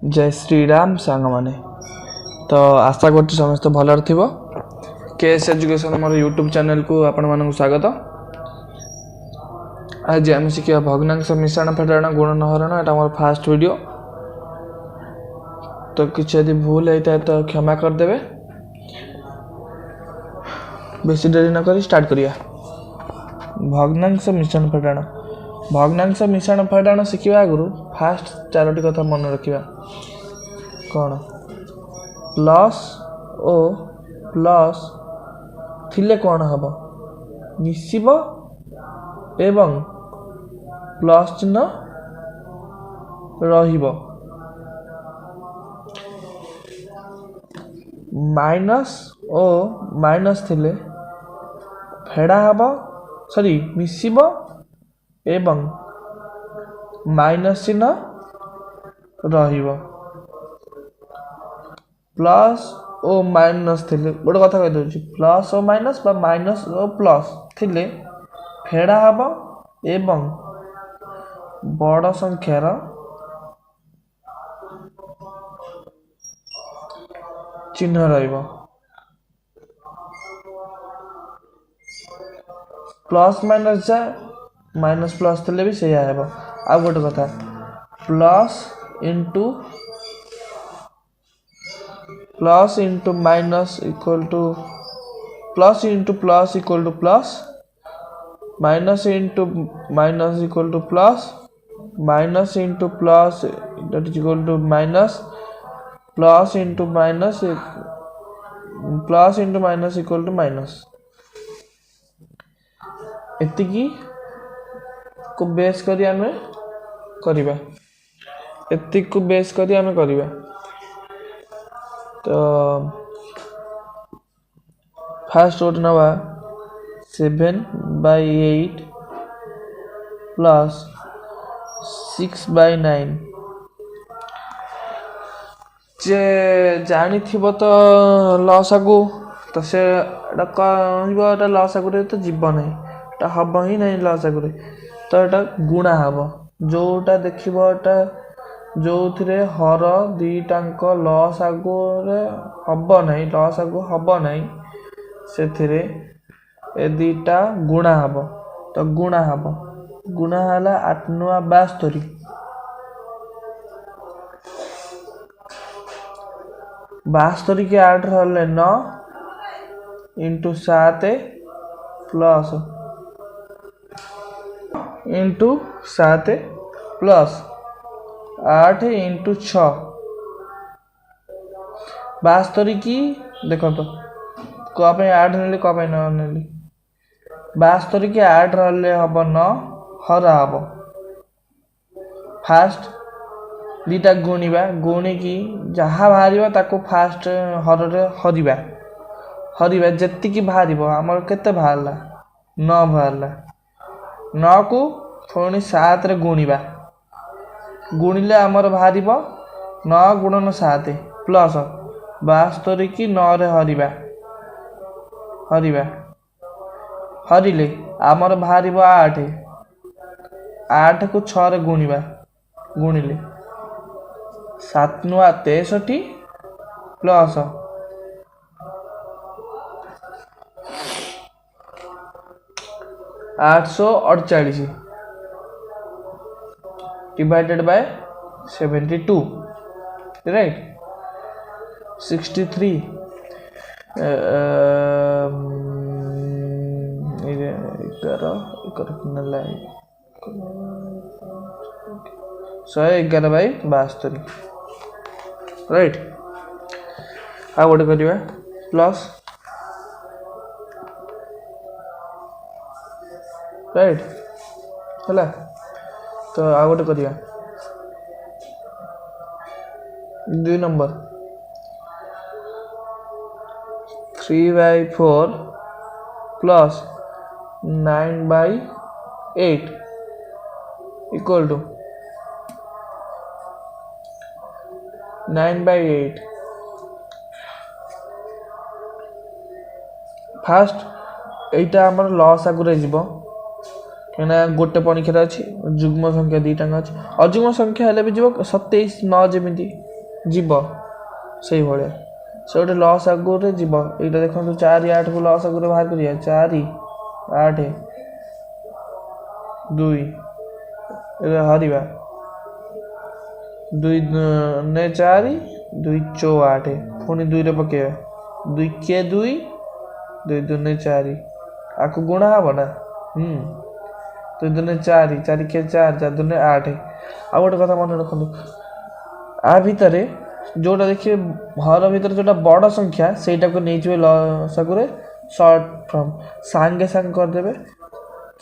जय श्रीराम सांग माने तो आशा करते समस्त भलर थी केएस एजुकेशन मोर यूट्यूब चैनल को आपण मानक स्वागत। आज आम शिखा भग्नांश मिश्रण फेटाण गुणनहरण एटा मोर फास्ट वीडियो तो किसी यदि भूल होता है तो क्षमा करदे। बेसी देरी न करी स्टार्ट करिया। भग्नांश मिश्रण फेटाण भग्नांश मिश्रण फेटाण शिखा आगु फास्ट चारोटी कथा मन रखा कौन प्लस ओ प्लस थिले कौन हम मिसिब एवं प्लस चिन्ह रहिबो माइनस ओ माइनस थिले फेड़ा हम सॉरी मिसिब एवं माइनस चिन्ह रहिबो प्लस ओ माइनस थिले गोटे कथा कह दूँ प्लस ओ माइनस बा माइनस ओ प्लस थिले फेड़ा हम एवं बड़ संख्यार चिन्ह रहिबो प्लस माइनस जा माइनस प्लस थिले भी सही आएगा। आ गोटे कथा plus into minus equal to plus into plus equal to plus minus into minus equal to plus minus into plus that is equal to minus plus into minus equal to minus एतिकी को base करी आमे करिबा एतिक को base करी आमे करिबा तो फास्ट रोट नवा 7/8 प्लस 6/9 जे जानी थिबो तो लॉस आगु तो से एटा लॉस आगु तो जीव नहीं एटा हम ही नहीं लॉस आगु तो एटा गुणा हम जोटा देखिबो एटा जो थिरे हर दीटांक लॉस आगु हम नहीं लॉस आगु हम नहीं से थिरे ए दीटा गुणा हम तो गुणा हला 8 9 72 72 के 8 रहले 9 into 7 plus into 7 plus 8 into 6 72 की देखो तो कप 8 नेली कप 9 नेली 72 के 8 रहले हम 9 हरा हम फास्ट दीटा गुणिबा गुणी की जहाँ बाहर ताको फास्ट हर हरिबा जेति की बाहर आमर केते बाहरला 9 बाहरला 9 को पुणी 7 रे गुणिबा गुणिले आमर बाहर 9 गुणन 7 प्लस 72 की 9 रे हरिले आमर बाहर 8 को 6 रे गुणिबा गुणिले 7 9 63 plus 848 divided by 72 right 63 111 by 72 right आ गोटे करिबा प्लस राइट हला तो आ गोटे करिया 2 number 3/4 plus 9/8 equal to 9/8 fast एटा हमर लॉस आगुरे जीवो कहना गोटे परीक्षा अच्छी जुग्म संख्या दुईटा अच्छी अजुग्म संख्या हेल्ले भी जीव 27 9 जमी जीव से भाया से गोटे लसागु जीव ये देखो 4 8 को लसागु बाहर करिया 4 8 2 हरिबा 2 ने 4 2 चौ 8 पुणी 2 रे पकेबा 2 के 2 2 2 4 आको गुणा हब ना 2 2 4 4 के 4 4 2 8 आ गोटे कथा मन रखु आ भितर जोटा देखिए घर भीतर जोटा बड़ संख्या सेटा को नहीं जिवे लसागु शॉर्ट फॉर्म सांगे सांग करदेवे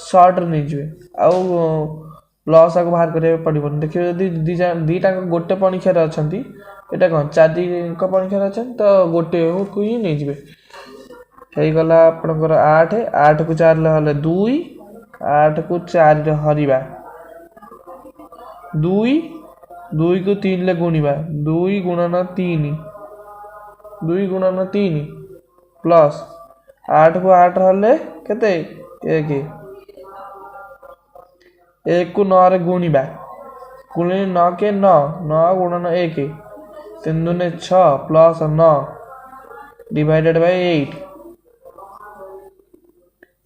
शॉर्ट नहीं जिवे आउ लसागु बाहर करे पड़िबन देखिए यदि दीटा गोटे पणिखा रे अछंती एटा कोन 4 को पणिखा रे अछन तो गोटे को ही नहीं जिवे हे गला आपनकर 8 8 को 4 ले हले 2 8 को 4 रे हरिबा 2 2 को 3 ले गुणिबा 2 गुणन 3 2 गुणन 3 प्लस 8 को 8 हले केते 1 1 को 9 रे गुणिबा गुणे 9 के 9 9 गुणन 1 3 दुने 6 plus 9 divided by 8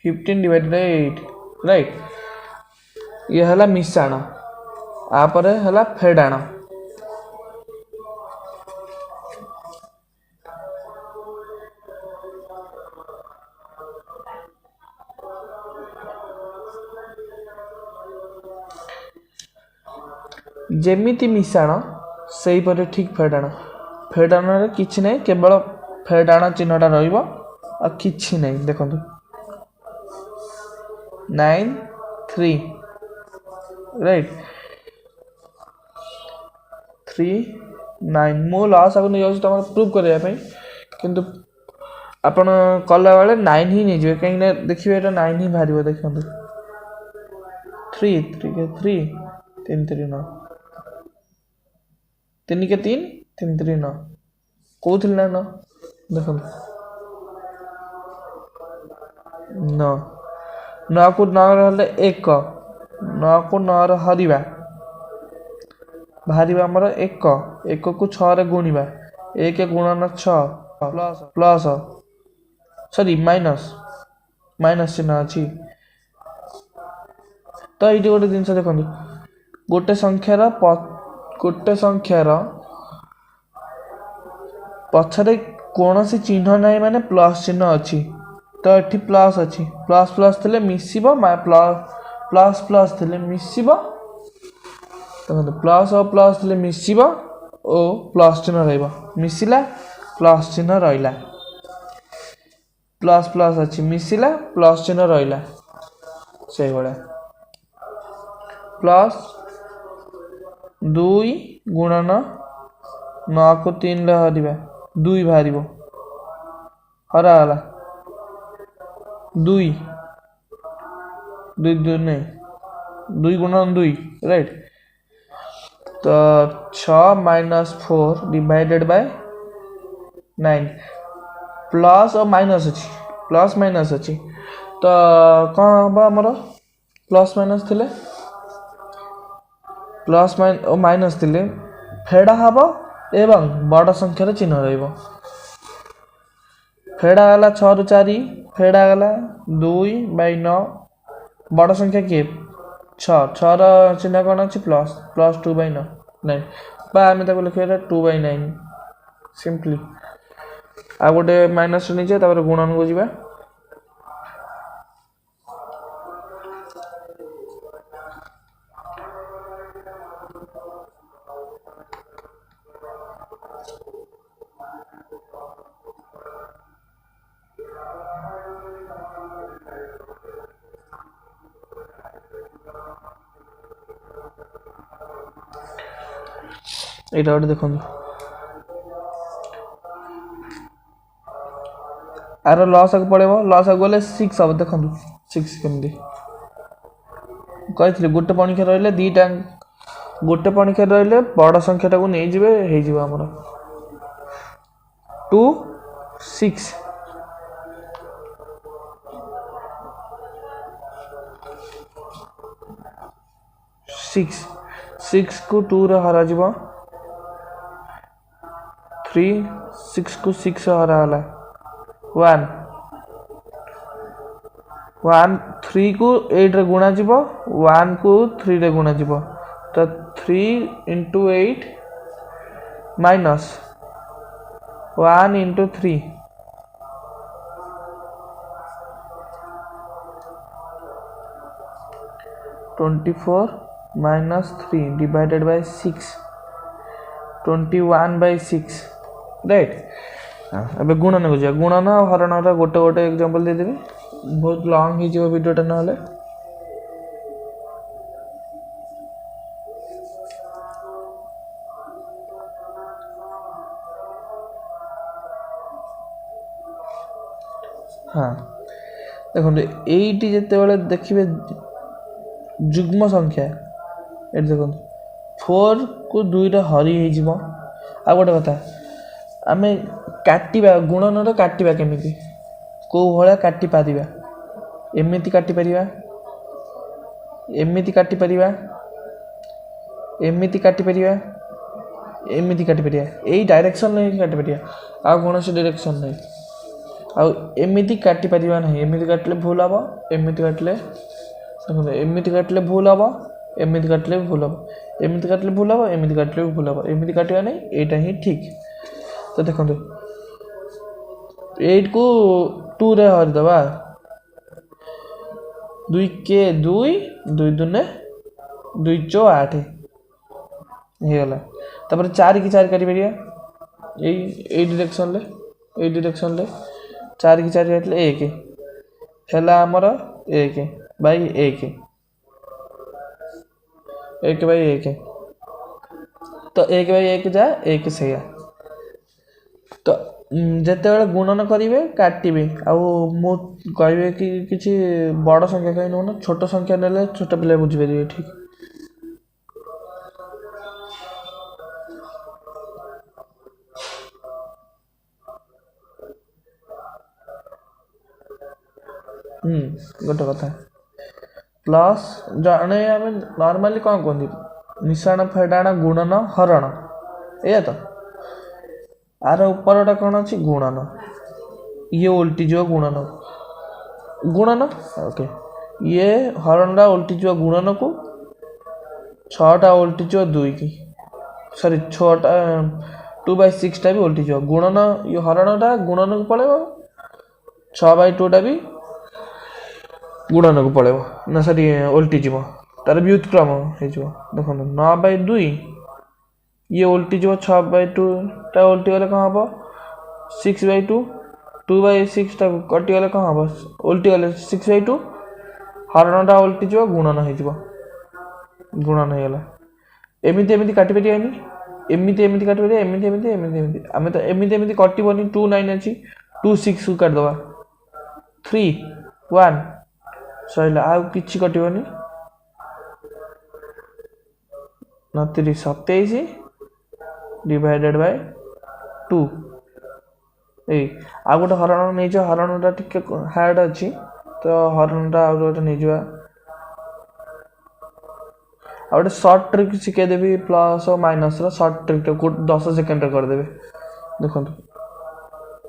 15 divided by 8 right ये हला मिसाण आपरे हला फेडाण जेमिति मिसाण सेही परे ठीक फेडाण फेडाण रे किछि नै केवल फेडाण चिन्हटा रहइबो आ किछि नै देखंतु 9 3 राइट 3 9 मो लॉस आगु नहीं तुम प्रूव करने किंतु आपण कला बेले 9 ही नहीं जे कहीं ना देखिए एटा 9 ही बाहर देखंतु 3 3 के 3 3 3 9 3 के 3 3 3 9 कोथिल ना 9 देखंतु 9 9 को 9 रहले 1 9 को 9 रे हरिबा बाहरिबा हमर 1 1 को 6 रे गुणिबा 1 गुणन 6 plus plus sorry minus minus चिन्ह अछि तो ये गोटे जिनस देखंतु गोटे संख्यार पछरे कोनोसी चिन्ह नाही माने प्लस चिन्ह अछि तो एठी प्लस अछि प्लस प्लस थिले मिसिबो प्लस प्लस थिले मिसिबो तो प्लस और प्लस थिले मिसिबो ओ प्लस चिन्ह रहइबो मिसिला प्लस चिन्ह रहिला प्लस प्लस अछि मिसिला प्लस चिन्ह रहिला से बडा प्लस 2 गुणन 9 को 3 ले हरिबा 2 बाहरिबो हरा वाला 2 2 2 नहीं 2 गुणन 2 राइट तो 6 माइनस 4 डिवाइडेड बाय 9 प्लस और माइनस अच्छी प्लस माइनस अच्छी तो कौन हम हमर प्लस माइनस थिले प्लस माइनस थिले फेडा हब एवं बड़ संख्यार चिन्ह रहिबो फेडा गला 6 रु 4 फेडा गला 2 बाय 9 बड़ संख्या के 6 6 र चिन्ह कोन अछि प्लस प्लस 2 बाय 9 9 बा हम ताको लिखिबा 2 बाय 9 सिंपली आ गोटे माइनस नीचे तापर गुणन को जिबा एटा गोटे देखो आर लॉस आग पड़ेबो लॉस आग गले 6 अब देखो 6 केमदी कहिथले गोटे पणिखा रहले दीटा गोटे पणिखा रहले बड़ संख्याटा को नै जिवे हे जिवो हमर 2 6 6 6 को 2 रे हरा जिवो 3 6 को 6 हरा वाला 1 1 3 को 8 रे गुणा जीव 1 को 3 रे गुणा जीव तो 3 into 8 minus 1 into 3 24 minus 3 divided by 6 21 by 6 right. अब गुणन को जा गुणन हरण गोटे गोटे एग्जांपल दे देबी बहुत लॉन्ग ही जो वीडियोटा नहले हाँ देखो एटी जिते देखिए जुग्म संख्या ये देखो 4 को 2 हरी हो आ गोटे कथा आम काटिबा गुणन काटिबा केमिति को भाया काटि पारिबा एमिति काटि परिबा एमिति काटि परिबा एमिति काटि परिबा एमिति काटि परिबा एई डायरेक्शन नहीं काटि परिबा आ कोनोसी डायरेक्शन नहीं आ एमिति काटि परिबा नहीं एमिति काटले भूल हबो एमिति काटले देखो एमिति काटले भूल हबो एमिति काटले भूल हबो एमिति काटले भूल हबो एमिति काटले भूल हबो एमिति काटिबा नहीं एटा ही ठीक। तो देखो 8 को 2 रे हर दबा 2 के 2 2 दुने 2 चो 8 हे गला तापर 4 की 4 काटि परिया ए डायरेक्शन ले 4 की 4 काटले 1 हैला हमर 1 बाई 1 1 बाई 1 तो 1 बाई 1 जा 1 से तो जिते गुणन करेंगे काटे आउ कहे कि किसी बड़ संख्या कहीं नौ छोट संख्या ने छोट पिला बुझीपारे ठीक। गोटे कथा प्लस जड़े आम नॉर्मली कौन कहते मिश्रण फेड़ाण गुणन हरण या तो आर ऊपरटा कौन अच्छी गुणन ये उल्टी जो गुणन ओके ये हरणटा उल्टी जो गुणन को 6टा उल्टी जो 2 की सॉरी 6टा 2/6 भी उल्टी जो गुणन ये हरणटा गुणन को पड़ेगा 6/2 भी गुणन को पड़ेगा ना सॉरी उल्टी जीव तार व्युत्क्रम हो देखो 9/2 ये उल्टी जो 6/2 टा उल्टी गले कौन हम 6/2 2/6 टा कटि गले कौन हम उल्टी गले 6/2 हरणटा उल्टी जो गुणन हो गुणन हो एमती एमती काटि पारे एमती एमती काटि पारे एमती एमती एमती एमती आम तो एमती एमती कटबनी 2 9 अच्छी 2 6 को काटिदेवा 3 1 सैला आ कि कटबनी 27 डिवाइडेड बाय 2 ए आ गोटे हरण नहीं जो हरणटा टिके हार्ड अच्छी तो हरणटा आ गोटे नहीं जा आ गोटे शॉर्ट ट्रिक शिखेदेवी प्लस और माइनस रो शॉर्ट ट्रिक को 10 सेकेंड करदेवे देखो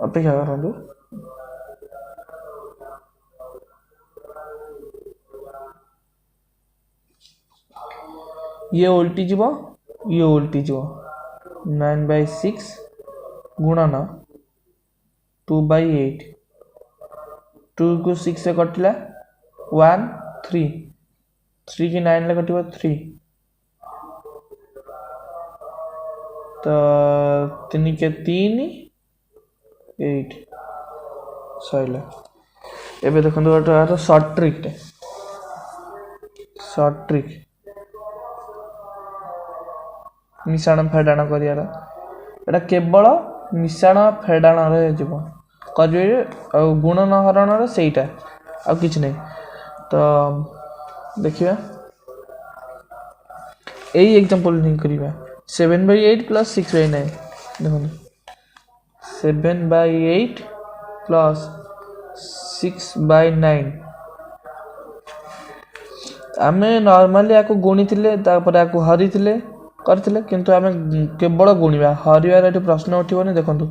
अपेक्षा करूँ ये उल्टी जीव ये उल्टी जीव 9/6 गुणन 2/8 2 को 6 से कटिला 1 3 3 की 9 ले कटिबो 3 तो 3 के 3 8 सैला एबे देखो गोटे शॉर्ट ट्रिक मिश्रण फेड़ाण कर केवल मिश्रण फेड़ाण कर गुणन हरण सेटा आ कि नहीं तो देखिए यही एग्जांपल नहीं करिबा 7/8 प्लस 6/9 देखो 7/8 प्लस 6/9 आमे नॉर्मली आको गुणी थिले तापर आको हरी थिले करथिले किंतु आमे केवल गुणिबा हरिवार एठी प्रश्न उठिबनी देखंतु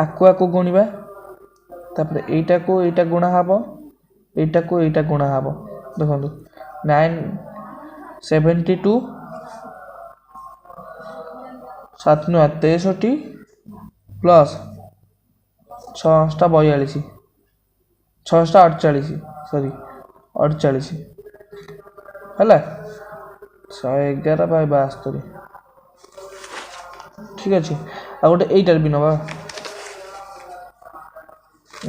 आकु गुणिबा तापर एटा गुणा हबो एटा गुणा हबो देखंतु 972 7 9 63 प्लस 6 42 6 48 सॉरी 48 हला 111 बाय 72 ठीक अछि आ गोटे एटार भी नबा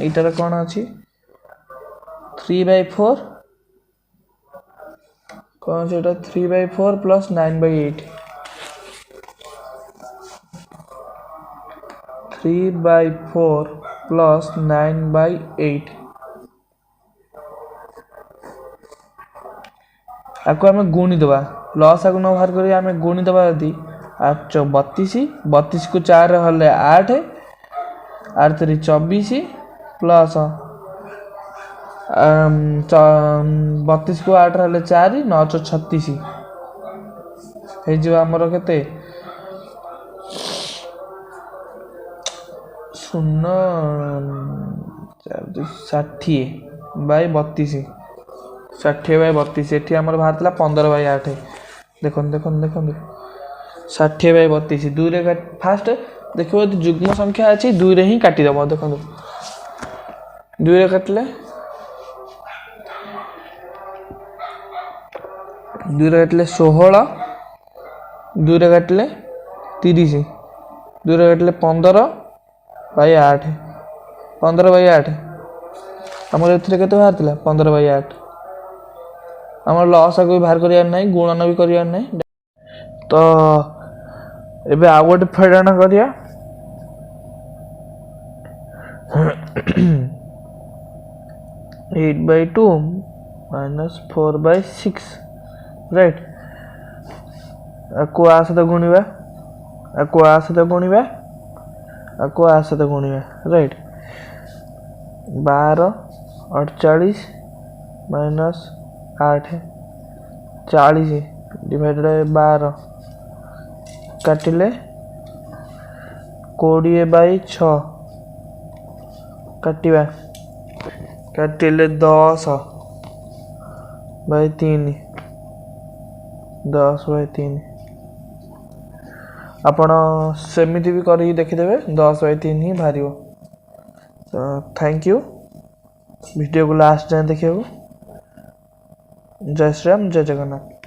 एटार कोन अछि 3/4 कौन से 3/4 प्लस 9/8 3/4 प्लस 9/8 आपको आम गुणी दबा प्लस आगे न बाहर करी आम गुणी दबा यदि 32 को 4 हेल्ले 8 8 3 24 प्लस 32 को 8 हेल्ले 4 9 36 हे जो हमर केते 0 60 बाय 32 60/32 एठी हमर भारतला 15/8 देखन 60/32 दुई रे फास्ट देखो जुग्म संख्या अछि दुई रे ही काटी दबो देखन दुई रे काटले दुई रे काटले 16 दुई रे काटले 30 दुई रे काटले 15/8 15/8 हमर एथिरे केते भारतला 15/8 हमर लॉस आगु बाहर करियार नै गुणन भी करियार नै तो एबे आ गोटे फेडाण करिया 8/2 minus 4/6 राइट को आ सहित गुणिबा को आ सहित गुणिबा को आ सहित गुणिबा राइट 12 48 माइनस 8 40 डिवाइडेड बाय 12 काटिले 20/6 काटिबा काटिले 10/3 10/3 आपण सेमिति भी करी देखिदेबे 10/3 ही भारियो तो थैंक यू वीडियो को लास्ट जाए देखिए जय श्री राम जय जगन्नाथ।